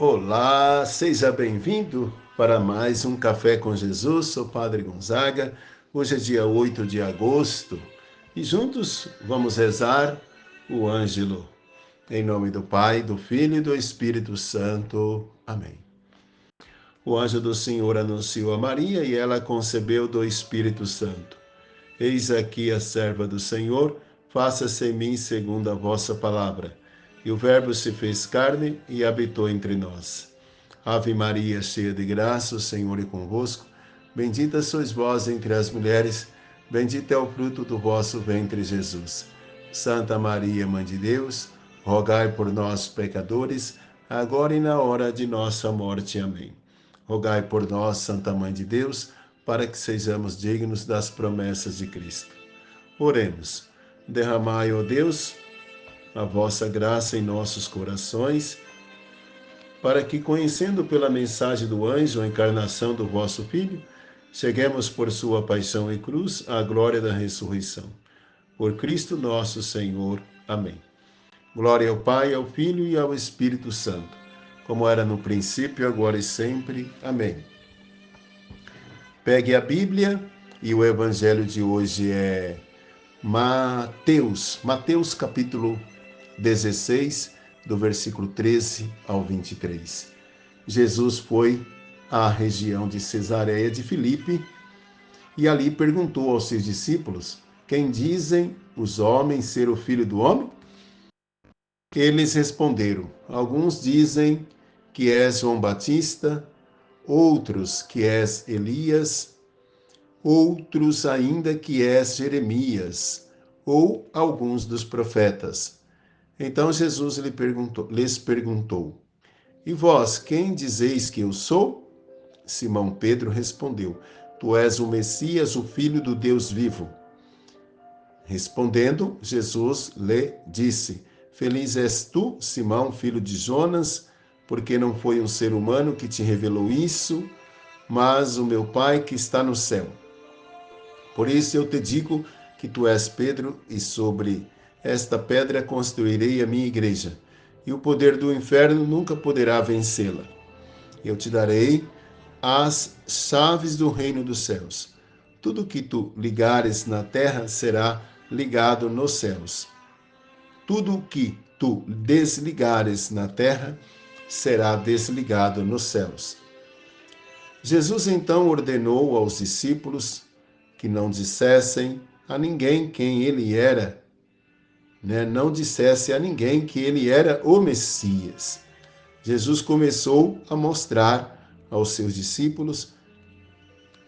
Olá, seja bem-vindo para mais um Café com Jesus. Sou Padre Gonzaga. Hoje é dia 8 de agosto e juntos vamos rezar o Ângelo. Em nome do Pai, do Filho e do Espírito Santo. Amém. O anjo do Senhor anunciou a Maria e ela concebeu do Espírito Santo. Eis aqui a serva do Senhor, faça-se em mim segundo a vossa palavra. E o Verbo se fez carne e habitou entre nós. Ave Maria, cheia de graça, o Senhor é convosco. Bendita sois vós entre as mulheres, bendito é o fruto do vosso ventre, Jesus. Santa Maria, Mãe de Deus, rogai por nós, pecadores, agora e na hora de nossa morte. Amém. Rogai por nós, Santa Mãe de Deus, para que sejamos dignos das promessas de Cristo. Oremos. Derramai, ó Deus, a vossa graça em nossos corações, para que, conhecendo pela mensagem do anjo a encarnação do vosso Filho, cheguemos por sua paixão e cruz à glória da ressurreição. Por Cristo nosso Senhor. Amém. Glória ao Pai, ao Filho e ao Espírito Santo, como era no princípio, agora e sempre. Amém. Pegue a Bíblia e o Evangelho de hoje é Mateus capítulo 16, do versículo 13 ao 23. Jesus foi à região de Cesareia de Filipe e ali perguntou aos seus discípulos: quem dizem os homens ser o Filho do Homem? Eles responderam: alguns dizem que és João Batista, outros que és Elias, outros ainda que és Jeremias, ou alguns dos profetas. Então Jesus lhes perguntou: e vós, quem dizeis que eu sou? Simão Pedro respondeu: tu és o Messias, o Filho do Deus vivo. Respondendo, Jesus lhe disse: feliz és tu, Simão, filho de Jonas, porque não foi um ser humano que te revelou isso, mas o meu Pai que está no céu. Por isso eu te digo que tu és Pedro, e sobre esta pedra construirei a minha igreja, e o poder do inferno nunca poderá vencê-la. Eu te darei as chaves do reino dos céus. Tudo que tu ligares na terra será ligado nos céus. Tudo que tu desligares na terra será desligado nos céus. Jesus então ordenou aos discípulos que não dissessem a ninguém quem ele era, não dissesse a ninguém que ele era o Messias. Jesus começou a mostrar aos seus discípulos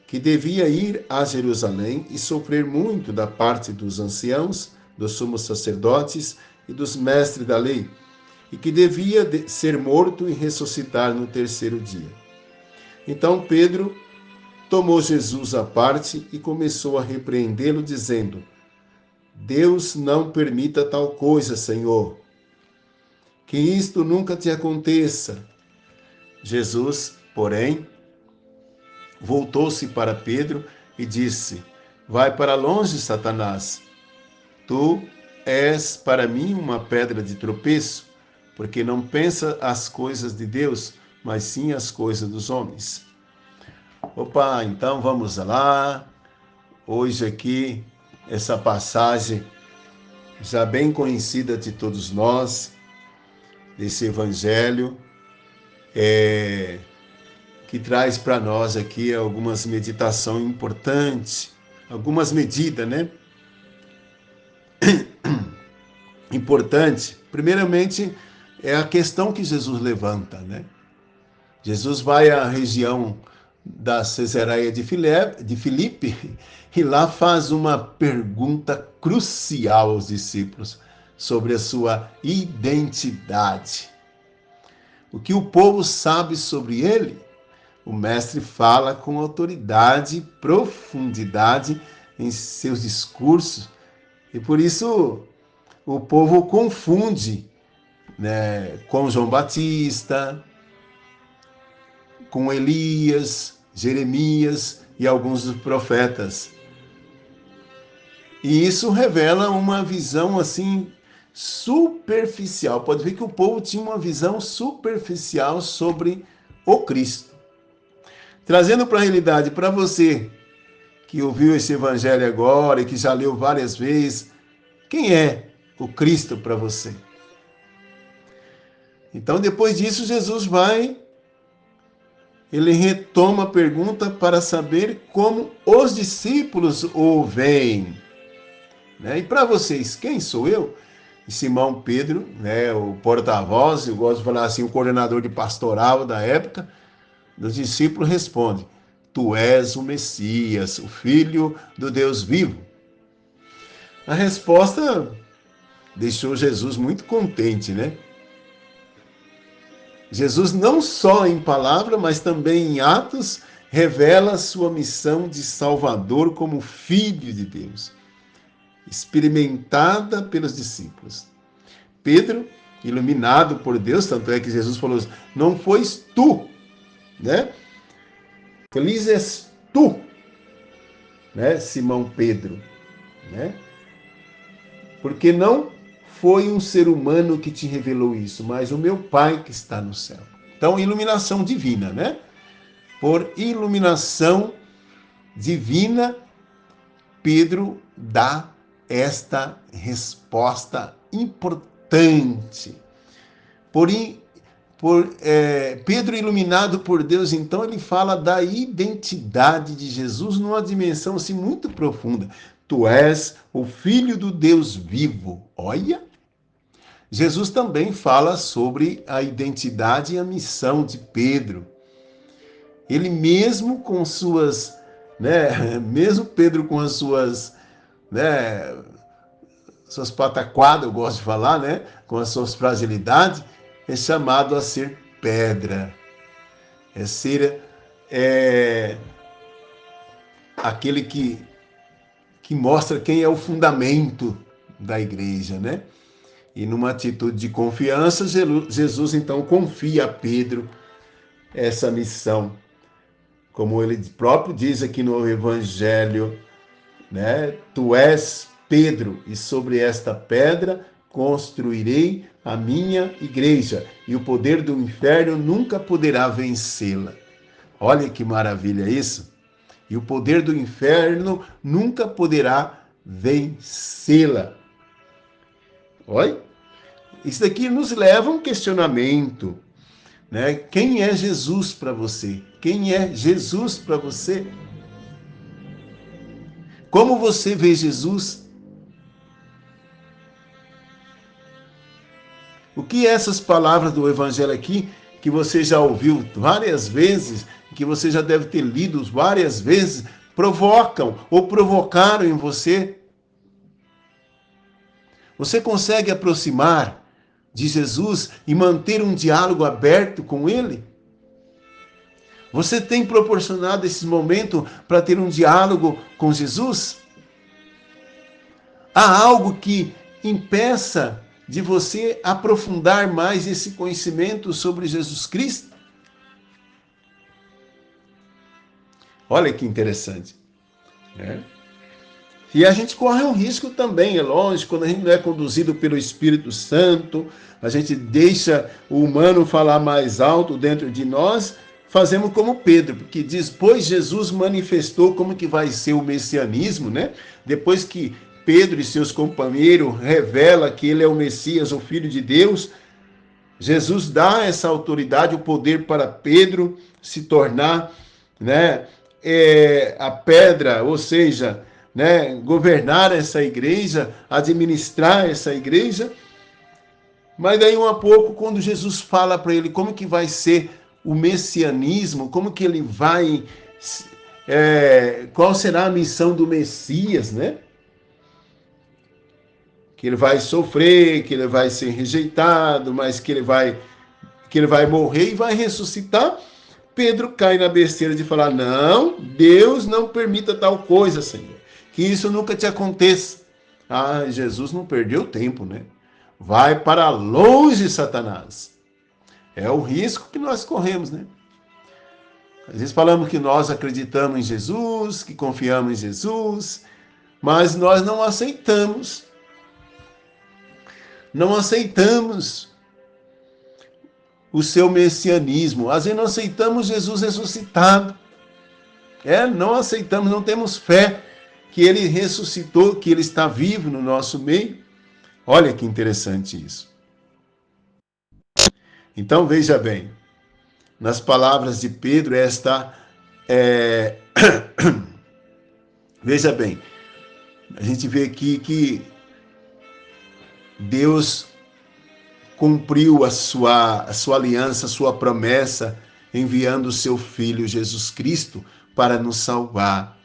que devia ir a Jerusalém e sofrer muito da parte dos anciãos, dos sumos sacerdotes e dos mestres da lei, e que devia ser morto e ressuscitar no terceiro dia. Então Pedro tomou Jesus à parte e começou a repreendê-lo, dizendo: Deus não permita tal coisa, Senhor. Que isto nunca te aconteça. Jesus, porém, voltou-se para Pedro e disse: vai para longe, Satanás. Tu és para mim uma pedra de tropeço, porque não pensa as coisas de Deus, mas sim as coisas dos homens. Opa, então vamos lá. Hoje aqui, essa passagem já bem conhecida de todos nós, desse Evangelho, que traz para nós aqui algumas meditações importantes, algumas medidas, Importante. Primeiramente, é a questão que Jesus levanta, Jesus vai à região da Cesareia de Filipe e lá faz uma pergunta crucial aos discípulos sobre a sua identidade. O que o povo sabe sobre ele? O mestre fala com autoridade e profundidade em seus discursos e por isso o povo confunde com João Batista, com Elias, Jeremias e alguns dos profetas. E isso revela uma visão assim superficial. Pode ver que o povo tinha uma visão superficial sobre o Cristo. Trazendo para a realidade, para você que ouviu esse evangelho agora e que já leu várias vezes, quem é o Cristo para você? Então, depois disso, Jesus ele retoma a pergunta para saber como os discípulos o veem. E para vocês, quem sou eu? E Simão Pedro, o porta-voz, eu gosto de falar assim, o coordenador de pastoral da época, dos discípulos responde: Tu és o Messias, o Filho do Deus vivo. A resposta deixou Jesus muito contente, Jesus não só em palavra, mas também em atos, revela sua missão de Salvador como Filho de Deus, experimentada pelos discípulos. Pedro, iluminado por Deus, tanto é que Jesus falou: não fois tu, Feliz és tu, Simão Pedro, porque não foi um ser humano que te revelou isso, mas o meu Pai que está no céu. Então, iluminação divina, Por iluminação divina, Pedro dá esta resposta importante. Pedro, iluminado por Deus, então, ele fala da identidade de Jesus numa dimensão assim, muito profunda. Tu és o Filho do Deus vivo. Olha! Jesus também fala sobre a identidade e a missão de Pedro. Ele mesmo com suas, mesmo Pedro com as suas, suas pataquadas, eu gosto de falar, com as suas fragilidades, é chamado a ser pedra. É ser aquele que mostra quem é o fundamento da igreja, E numa atitude de confiança, Jesus então confia a Pedro essa missão. Como ele próprio diz aqui no Evangelho, Tu és Pedro, e sobre esta pedra construirei a minha igreja, e o poder do inferno nunca poderá vencê-la. Olha que maravilha isso! E o poder do inferno nunca poderá vencê-la. Olha, isso daqui nos leva a um questionamento, Quem é Jesus para você? Quem é Jesus para você? Como você vê Jesus? O que essas palavras do Evangelho aqui, que você já ouviu várias vezes, que você já deve ter lido várias vezes, provocam ou provocaram em você? Você consegue aproximar de Jesus e manter um diálogo aberto com Ele? Você tem proporcionado esse momento para ter um diálogo com Jesus? Há algo que impeça de você aprofundar mais esse conhecimento sobre Jesus Cristo? Olha que interessante. E a gente corre um risco também, é lógico, quando a gente não é conduzido pelo Espírito Santo, a gente deixa o humano falar mais alto dentro de nós, fazemos como Pedro, porque diz, pois Jesus manifestou como que vai ser o messianismo, Depois que Pedro e seus companheiros revelam que ele é o Messias, o Filho de Deus, Jesus dá essa autoridade, o poder para Pedro se tornar, a pedra, ou seja, governar essa igreja, administrar essa igreja. Mas daí um a pouco, quando Jesus fala para ele como que vai ser o messianismo, como que ele vai, qual será a missão do Messias, Que ele vai sofrer, que ele vai ser rejeitado, mas que ele vai morrer e vai ressuscitar. Pedro cai na besteira de falar, não, Deus não permita tal coisa, Senhor. Que isso nunca te aconteça. Jesus não perdeu tempo, Vai para longe, Satanás. É o risco que nós corremos, Às vezes falamos que nós acreditamos em Jesus, que confiamos em Jesus, mas nós não aceitamos não aceitamos o seu messianismo, às vezes não aceitamos Jesus ressuscitado. Não aceitamos, não temos fé que ele ressuscitou, que ele está vivo no nosso meio. Olha que interessante isso. Então veja bem, nas palavras de Pedro, veja bem, a gente vê aqui que Deus cumpriu a sua aliança, a sua promessa, enviando o seu Filho Jesus Cristo para nos salvar.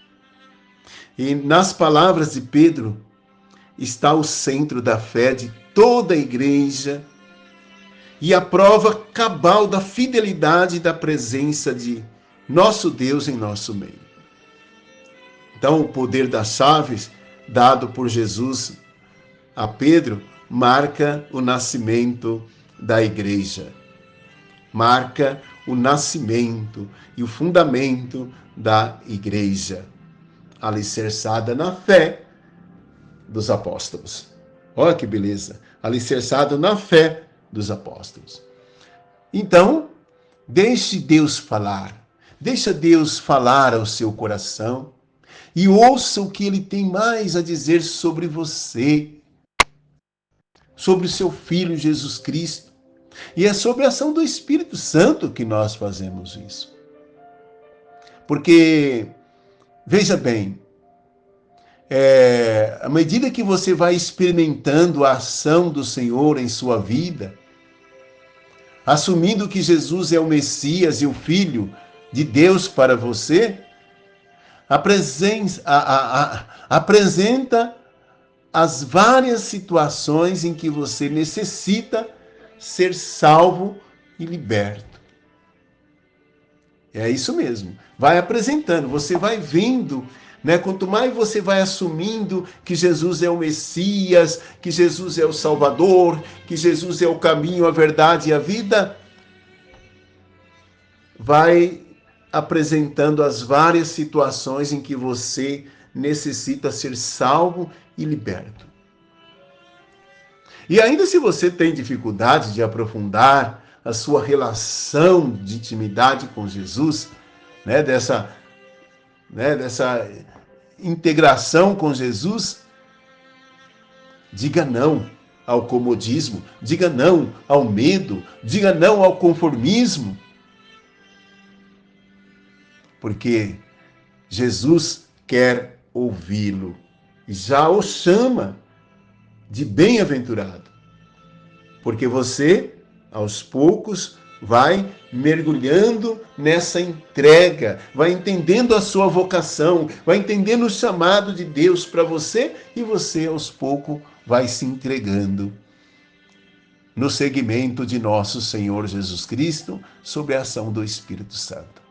E nas palavras de Pedro está o centro da fé de toda a igreja e a prova cabal da fidelidade e da presença de nosso Deus em nosso meio. Então, o poder das chaves dado por Jesus a Pedro marca o nascimento da igreja. Marca o nascimento e o fundamento da igreja, alicerçada na fé dos apóstolos. Olha que beleza! Alicerçado na fé dos apóstolos. Então, deixe Deus falar. Deixa Deus falar ao seu coração e ouça o que ele tem mais a dizer sobre você, sobre o seu Filho Jesus Cristo. E é sobre a ação do Espírito Santo que nós fazemos isso. Porque, veja bem, à medida que você vai experimentando a ação do Senhor em sua vida, assumindo que Jesus é o Messias e o Filho de Deus para você, apresenta as várias situações em que você necessita ser salvo e liberto. É isso mesmo. Vai apresentando, você vai vendo, né? Quanto mais você vai assumindo que Jesus é o Messias, que Jesus é o Salvador, que Jesus é o caminho, a verdade e a vida, vai apresentando as várias situações em que você necessita ser salvo e liberto. E ainda se você tem dificuldade de aprofundar a sua relação de intimidade com Jesus, dessa integração com Jesus, diga não ao comodismo, diga não ao medo, diga não ao conformismo. Porque Jesus quer ouvi-lo e já o chama de bem-aventurado. Porque você, aos poucos, vai mergulhando nessa entrega, vai entendendo a sua vocação, vai entendendo o chamado de Deus para você e você, aos poucos, vai se entregando no seguimento de nosso Senhor Jesus Cristo, sob a ação do Espírito Santo.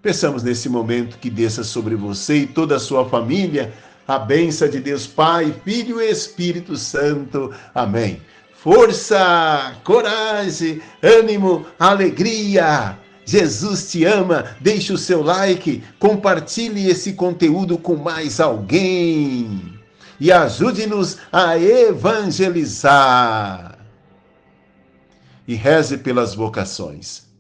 Peçamos nesse momento que desça sobre você e toda a sua família a bênção de Deus Pai, Filho e Espírito Santo. Amém. Força, coragem, ânimo, alegria. Jesus te ama. Deixe o seu like, compartilhe esse conteúdo com mais alguém e ajude-nos a evangelizar. E reze pelas vocações.